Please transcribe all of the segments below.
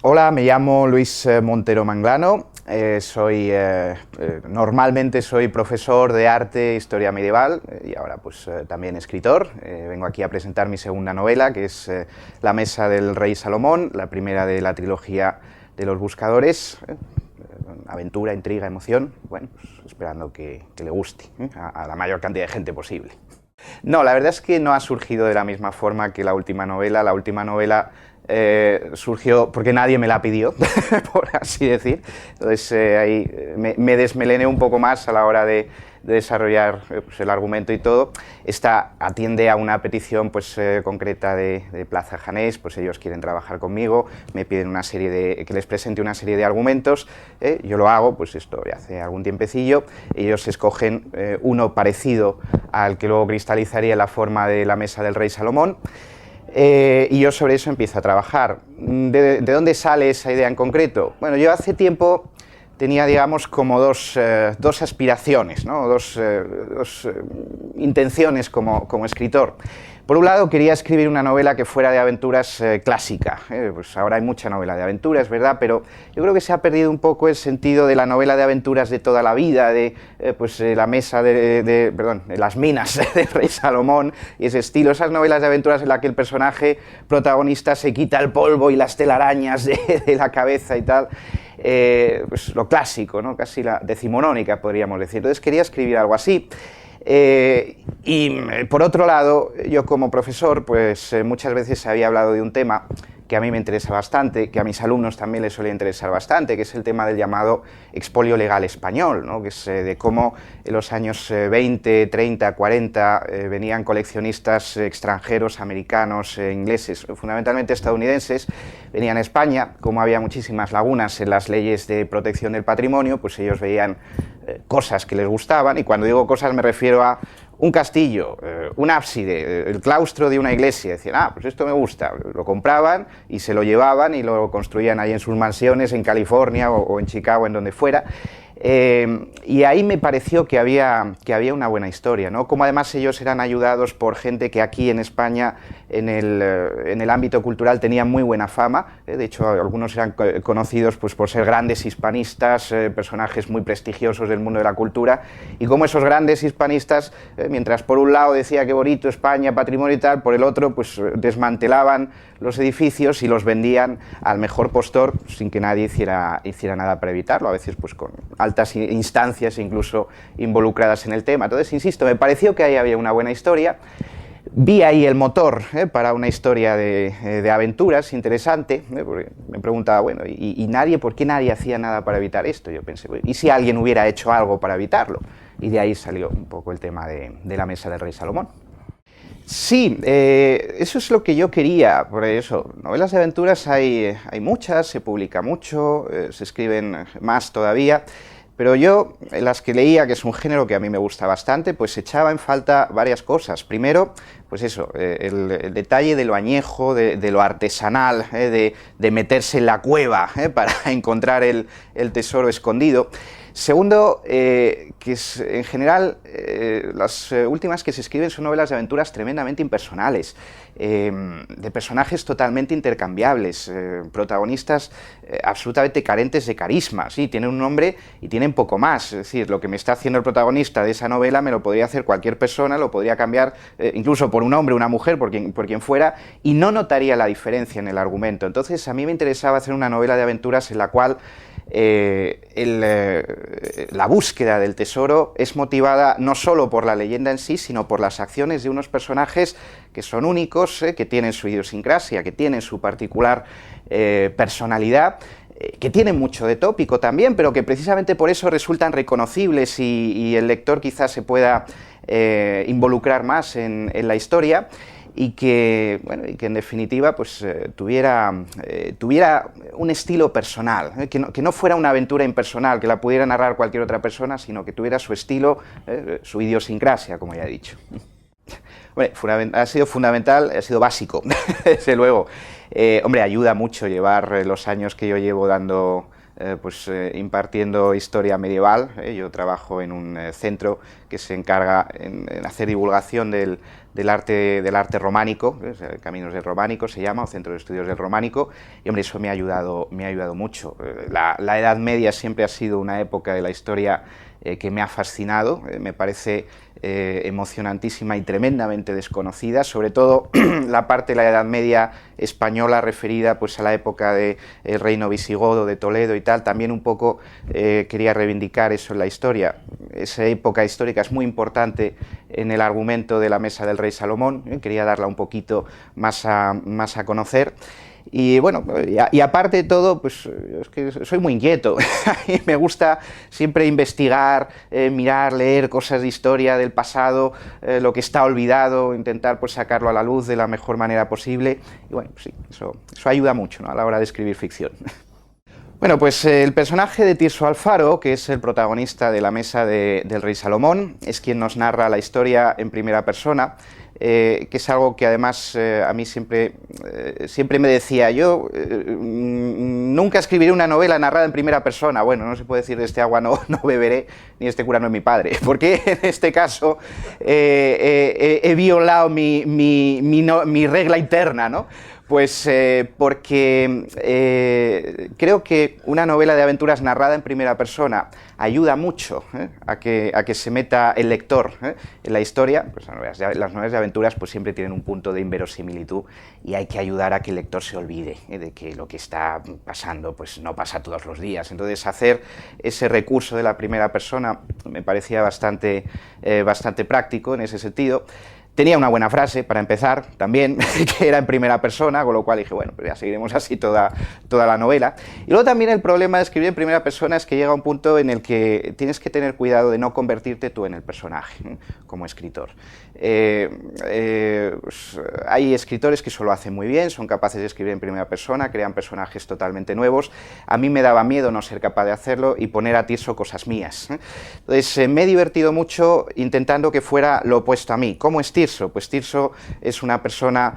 Hola, me llamo Luis Montero Manglano, normalmente soy profesor de arte e historia medieval y ahora pues también escritor. Vengo aquí a presentar mi segunda novela, que es La mesa del rey Salomón, la primera de la trilogía de los buscadores. Aventura, intriga, emoción, bueno, pues esperando que le guste a la mayor cantidad de gente posible. No, la verdad es que no ha surgido de la misma forma que la última novela. La última novela surgió porque nadie me la pidió, por así decir. Entonces ahí me desmelené un poco más a la hora de desarrollar pues, el argumento y todo. Esta atiende a una petición pues, concreta de Plaza Janés, pues ellos quieren trabajar conmigo, me piden que les presente una serie de argumentos, yo lo hago, pues esto ya hace algún tiempecillo, ellos escogen uno parecido al que luego cristalizaría la forma de La mesa del rey Salomón, y yo sobre eso empiezo a trabajar. ¿De dónde sale esa idea en concreto? Bueno, yo hace tiempo tenía, digamos, como dos aspiraciones, ¿no? dos intenciones como escritor. Por un lado, quería escribir una novela que fuera de aventuras clásica. Pues ahora hay mucha novela de aventuras, ¿verdad? Pero yo creo que se ha perdido un poco el sentido de la novela de aventuras de toda la vida, de la mesa de las minas del rey Salomón y ese estilo. Esas novelas de aventuras en las que el personaje protagonista se quita el polvo y las telarañas de la cabeza y tal. Pues lo clásico, ¿no? Casi la decimonónica, podríamos decir. Entonces quería escribir algo así. Y por otro lado, yo como profesor, pues muchas veces había hablado de un tema que a mí me interesa bastante, que a mis alumnos también les suele interesar bastante, que es el tema del llamado expolio legal español, ¿no? Que es de cómo en los años 20, 30, 40 venían coleccionistas extranjeros, americanos, ingleses, fundamentalmente estadounidenses, venían a España, como había muchísimas lagunas en las leyes de protección del patrimonio, pues ellos veían cosas que les gustaban, y cuando digo cosas me refiero a un castillo, un ábside, el claustro de una iglesia. Decían, pues esto me gusta, lo compraban y se lo llevaban y lo construían ahí en sus mansiones en California o en Chicago, en donde fuera. Y ahí me pareció que había una buena historia, ¿no? Como además ellos eran ayudados por gente que aquí en España, en el ámbito cultural, tenían muy buena fama. De hecho, algunos eran conocidos pues, por ser grandes hispanistas, personajes muy prestigiosos del mundo de la cultura, y como esos grandes hispanistas, mientras por un lado decía qué bonito España, patrimonio y tal, por el otro pues desmantelaban los edificios y los vendían al mejor postor sin que nadie hiciera nada para evitarlo, a veces pues con altas instancias incluso involucradas en el tema. Entonces, insisto, me pareció que ahí había una buena historia. Vi ahí el motor para una historia de aventuras interesante, porque me preguntaba, bueno, ¿y por qué nadie hacía nada para evitar esto? Yo pensé, ¿y si alguien hubiera hecho algo para evitarlo? Y de ahí salió un poco el tema de la mesa del rey Salomón. Sí, eso es lo que yo quería, por eso, novelas de aventuras hay muchas, se publica mucho, se escriben más todavía, pero yo, las que leía, que es un género que a mí me gusta bastante, pues echaba en falta varias cosas. Primero, pues eso, el detalle de lo añejo, de lo artesanal, de meterse en la cueva para encontrar el tesoro escondido. Segundo, que es, en general, las últimas que se escriben son novelas de aventuras tremendamente impersonales, de personajes totalmente intercambiables, protagonistas absolutamente carentes de carisma, sí, tienen un nombre y tienen poco más, es decir, lo que me está haciendo el protagonista de esa novela me lo podría hacer cualquier persona, lo podría cambiar incluso por un hombre, una mujer, por quien fuera, y no notaría la diferencia en el argumento. Entonces a mí me interesaba hacer una novela de aventuras en la cual la búsqueda del tesoro es motivada no solo por la leyenda en sí, sino por las acciones de unos personajes que son únicos, que tienen su idiosincrasia, que tienen su particular personalidad, que tienen mucho de tópico también, pero que precisamente por eso resultan reconocibles y el lector quizás se pueda involucrar más en la historia. Y que en definitiva pues, tuviera un estilo personal, que no fuera una aventura impersonal, que la pudiera narrar cualquier otra persona, sino que tuviera su estilo, su idiosincrasia, como ya he dicho. Bueno, ha sido fundamental, ha sido básico, desde luego. Hombre, ayuda mucho llevar los años que yo llevo dando impartiendo historia medieval. Yo trabajo en un centro que se encarga en hacer divulgación del arte románico, Caminos del Románico se llama, o Centro de Estudios del Románico, y hombre, eso me ha ayudado mucho. La Edad Media siempre ha sido una época de la historia que me ha fascinado, me parece emocionantísima y tremendamente desconocida, sobre todo la parte de la Edad Media española referida pues a la época del reino visigodo de Toledo y tal. También un poco quería reivindicar eso en la historia. Esa época histórica es muy importante en el argumento de la Mesa del Rey Salomón, quería darla un poquito más a conocer. Y bueno, y aparte de todo, pues es que soy muy inquieto y me gusta siempre investigar, mirar, leer cosas de historia del pasado, lo que está olvidado, intentar pues sacarlo a la luz de la mejor manera posible. Y bueno, pues sí, eso ayuda mucho, ¿no?, a la hora de escribir ficción. Bueno, pues el personaje de Tirso Alfaro, que es el protagonista de la Mesa del Rey Salomón, es quien nos narra la historia en primera persona, que es algo que además a mí siempre me decía, yo nunca escribiré una novela narrada en primera persona. Bueno, no se puede decir de este agua no beberé, ni este cura no es mi padre, porque en este caso he violado mi regla interna, ¿no? Pues porque creo que una novela de aventuras narrada en primera persona ayuda mucho a que se meta el lector en la historia. Pues las novelas de aventuras pues siempre tienen un punto de inverosimilitud y hay que ayudar a que el lector se olvide de que lo que está pasando pues no pasa todos los días. Entonces hacer ese recurso de la primera persona me parecía bastante práctico en ese sentido. Tenía una buena frase, para empezar, también, que era en primera persona, con lo cual dije, bueno, pues ya seguiremos así toda la novela. Y luego también el problema de escribir en primera persona es que llega un punto en el que tienes que tener cuidado de no convertirte tú en el personaje, como escritor. Pues, hay escritores que eso lo hacen muy bien, son capaces de escribir en primera persona, crean personajes totalmente nuevos. A mí me daba miedo no ser capaz de hacerlo y poner a Tirso cosas mías. Entonces me he divertido mucho intentando que fuera lo opuesto a mí. ¿Cómo es Tirso? Pues Tirso es una persona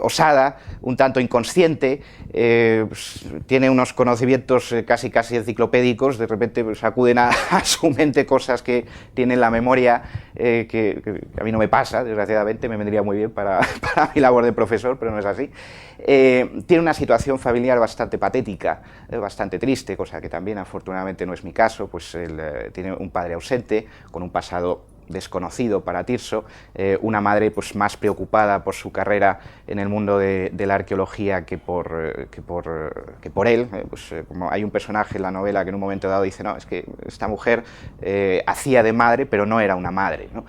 osada, un tanto inconsciente, pues, tiene unos conocimientos casi enciclopédicos, de repente pues, acuden a su mente cosas que tiene en la memoria que a mí no me pasa, desgraciadamente, me vendría muy bien para mi labor de profesor, pero no es así. Tiene una situación familiar bastante patética, bastante triste, cosa que también afortunadamente no es mi caso, pues él tiene un padre ausente, con un pasado desconocido para Tirso, una madre pues, más preocupada por su carrera en el mundo de la arqueología que por él. Como hay un personaje en la novela que en un momento dado dice, no, es que esta mujer hacía de madre, pero no era una madre, ¿no?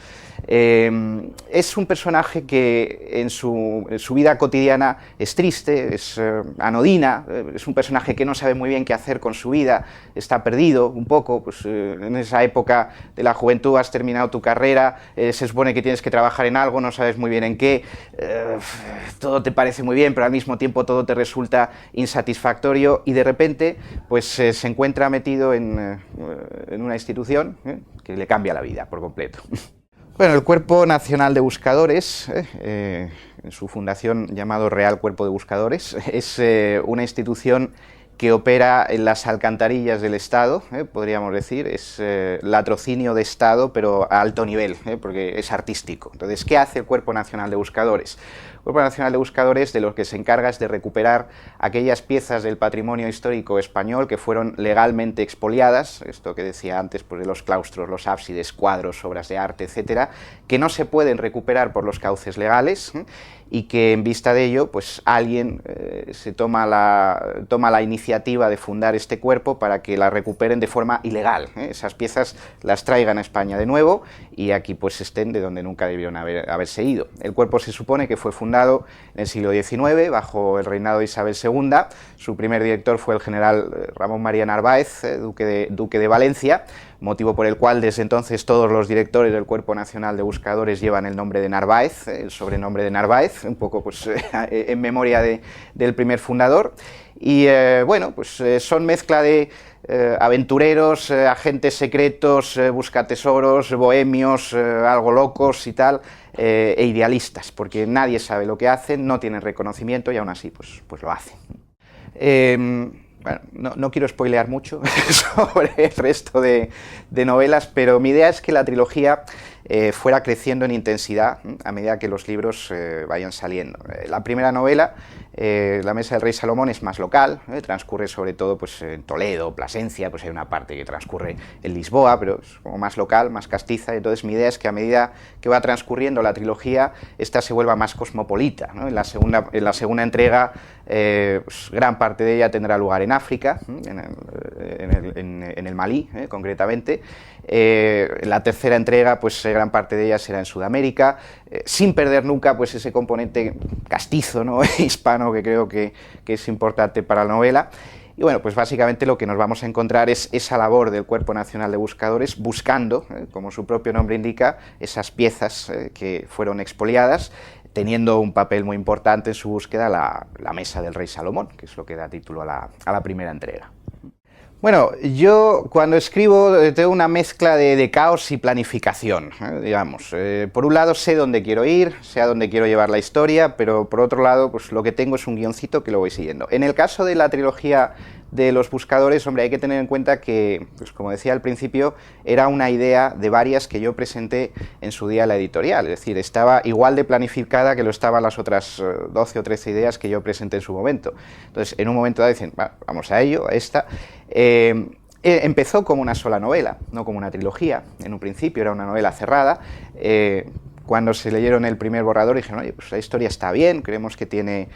Es un personaje que en su vida cotidiana es triste, es anodina, es un personaje que no sabe muy bien qué hacer con su vida, está perdido un poco, pues, en esa época de la juventud has terminado tu carrera, se supone que tienes que trabajar en algo, no sabes muy bien en qué, todo te parece muy bien, pero al mismo tiempo todo te resulta insatisfactorio y de repente pues, se encuentra metido en una institución que le cambia la vida por completo. Bueno, el Cuerpo Nacional de Buscadores, en su fundación llamado Real Cuerpo de Buscadores, es una institución que opera en las alcantarillas del Estado, podríamos decir, es latrocinio de Estado, pero a alto nivel, porque es artístico. Entonces, ¿qué hace el Cuerpo Nacional de Buscadores? El Cuerpo Nacional de Buscadores de lo que se encarga es de recuperar aquellas piezas del patrimonio histórico español que fueron legalmente expoliadas, esto que decía antes, pues de los claustros, los ábsides, cuadros, obras de arte, etcétera, que no se pueden recuperar por los cauces legales y que en vista de ello, pues alguien se toma la iniciativa de fundar este cuerpo para que la recuperen de forma ilegal. Esas piezas las traigan a España de nuevo y aquí pues estén de donde nunca debieron haberse ido. El cuerpo se supone que fue fundado en el siglo XIX, bajo el reinado de Isabel II. Su primer director fue el general Ramón María Narváez, duque de Valencia, motivo por el cual desde entonces todos los directores del Cuerpo Nacional de Buscadores llevan el nombre de Narváez, el sobrenombre de Narváez, un poco pues, en memoria del primer fundador. Y bueno, pues son mezcla de aventureros, agentes secretos, buscatesoros, bohemios, algo locos y tal, e idealistas, porque nadie sabe lo que hacen, no tienen reconocimiento y aún así pues lo hacen. Bueno, no quiero spoilear mucho sobre el resto de novelas, pero mi idea es que la trilogía fuera creciendo en intensidad a medida que los libros vayan saliendo. La primera novela, La mesa del rey Salomón, es más local, transcurre sobre todo pues, en Toledo, Plasencia, pues hay una parte que transcurre en Lisboa, pero es como más local, más castiza. Entonces mi idea es que a medida que va transcurriendo la trilogía, esta se vuelva más cosmopolita, ¿no? En la segunda entrega, pues, gran parte de ella tendrá lugar en África, en el Malí, concretamente. La tercera entrega, pues gran parte de ella será en Sudamérica, sin perder nunca pues ese componente castizo, ¿no? hispano, que creo que es importante para la novela. Y bueno, pues básicamente lo que nos vamos a encontrar es esa labor del Cuerpo Nacional de Buscadores buscando, como su propio nombre indica, esas piezas que fueron expoliadas, teniendo un papel muy importante en su búsqueda la mesa del rey Salomón, que es lo que da título a la primera entrega. Bueno, yo cuando escribo tengo una mezcla de caos y planificación, digamos. Por un lado sé dónde quiero ir, sé a dónde quiero llevar la historia, pero por otro lado pues lo que tengo es un guioncito que lo voy siguiendo. En el caso de la trilogía de los buscadores, hombre, hay que tener en cuenta que, pues como decía al principio, era una idea de varias que yo presenté en su día a la editorial, es decir, estaba igual de planificada que lo estaban las otras 12 o 13 ideas que yo presenté en su momento. Entonces, en un momento dado dicen, vamos a ello, a esta. Empezó como una sola novela, no como una trilogía. En un principio era una novela cerrada. Cuando se leyeron el primer borrador dijeron, oye, pues la historia está bien, creemos que tiene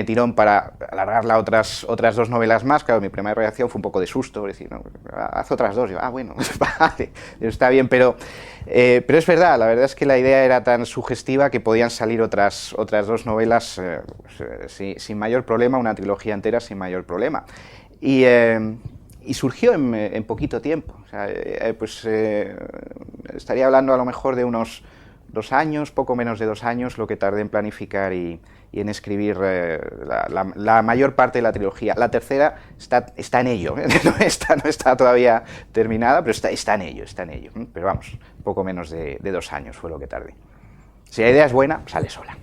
tirón para alargarla a otras dos novelas más. Claro, mi primera reacción fue un poco de susto, decir, no, haz otras dos. Yo, bueno, vale, está bien, pero es verdad, la verdad es que la idea era tan sugestiva que podían salir otras dos novelas sin mayor problema, una trilogía entera sin mayor problema. Y surgió en poquito tiempo. O sea, estaría hablando a lo mejor de unos 2 años, poco menos de 2 años, lo que tardé en planificar y en escribir la mayor parte de la trilogía. La tercera está en ello, no está todavía terminada, pero está en ello. Pero vamos, poco menos de 2 años fue lo que tardé. Si la idea es buena, sale sola.